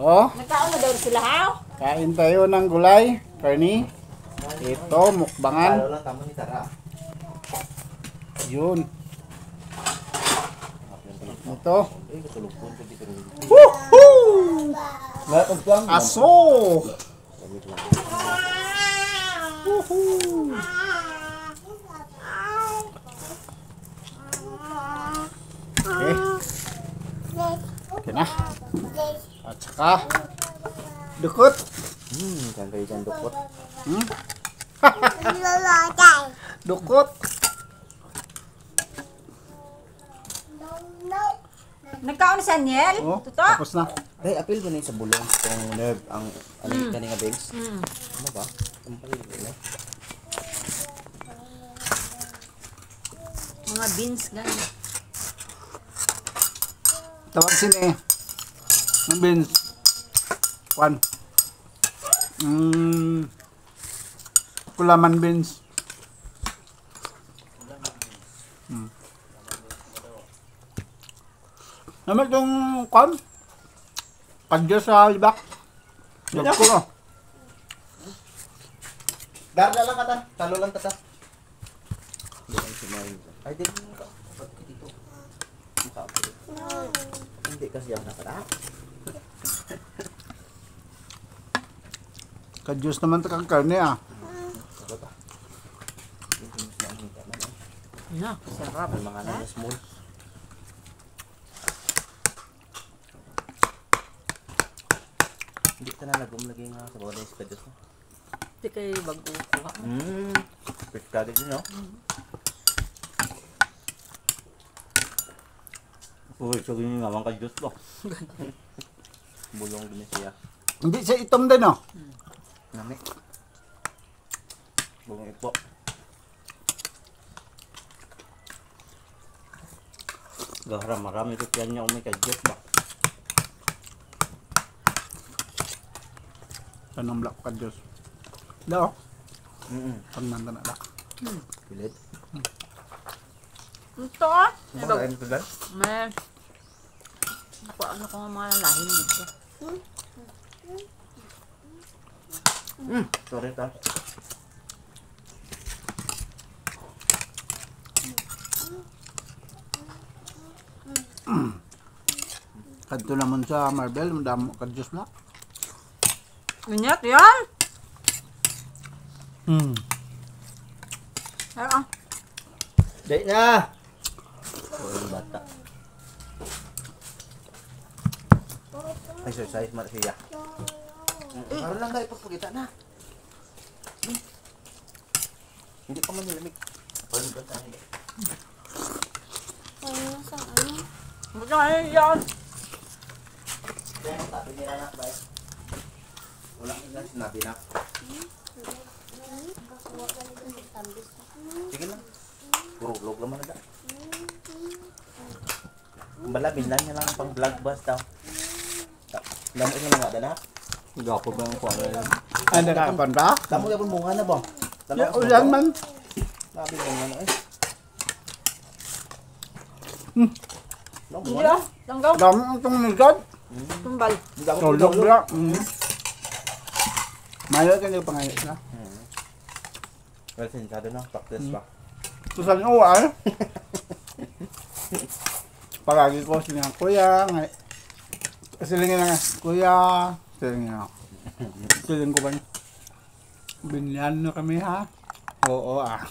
Oh, Nagkaon na daw sila, ha? kain tayo ng gulay, karni. Ito, mukbangan. Talo lang tama ni Tara. Yun. Ito. Eh, katulog po. Woohoo! Aso! Woohoo! Okay. Okay na. At saka, dukot. Kan kayo dyan dukot. Hmm? Dukot. Nagkaon sa Niel? Oh, Tuto? tapos na. Dahil apil ba na yung sa bulong? Itong nerve, ang ano yung kanina begs? Ano ba? Ang palig na. Mga beans, ganyan. Tawag sini. Ang beans. Kwan. Kulaman beans. Naman itong kwan. Padya sa libak. Love ko na. Darda lang kata. Talo lang kata. Ay, di mo ka. Dito. Mukha ako dito. Hindi kasi ako nakata. Kadyos naman ito kang karne ah. Na, sarap. Ang mga nana small. Hindi ka na lagom lagi nga sa bawah ng kadyos mo. Hindi kayo bago kuha. Pwede kagad yun, no? Uy, so ganyan nga, mga kadyos ba? Bulong din siya. Hindi siya itom din oh. Nami. Bulong ipo. Gahara, marami ito yan niya kung may kadyos ba? Anong black kadyos? Daw. Mm-mm. Na. Pilit. Ito ah. Ano ba kain ko dyan? May... Ano ko nga mga lahin dito. Sorry ta. Kadto naman sa Marvel, madamo kadyos na. Minyak yan! Ay, ah. Dahil na! Sorry bata. Exercise mo siya. Meron lang tayo pagpagita na. Hindi pa man nilamig. Parang ba tayo? Buti nga yan. Kaya tabi nila na ba? Wala nila sinabi na. Sige lang. Puro vlog naman na. Kumbala, binlan niya lang ang pang vlog bus daw. Lamot niya lang nga na. Gapo ba yung kuha na yun? Ay, nakapan ba? Kamu yapon bunga na ba? Ulan man. Labi bunga na eh. Hindi ah. Langgaw. Dami itong nagad. Tumbal. Tulog na. Mayo ka niyo pangayos na. Well, sinsado na. Practice ba? Susan o ay. Palagi ko silang kuya. Silingin na nga. Kuya. Silingin na. Siling ko ba niya? Binyan na kami ha? Oo ah.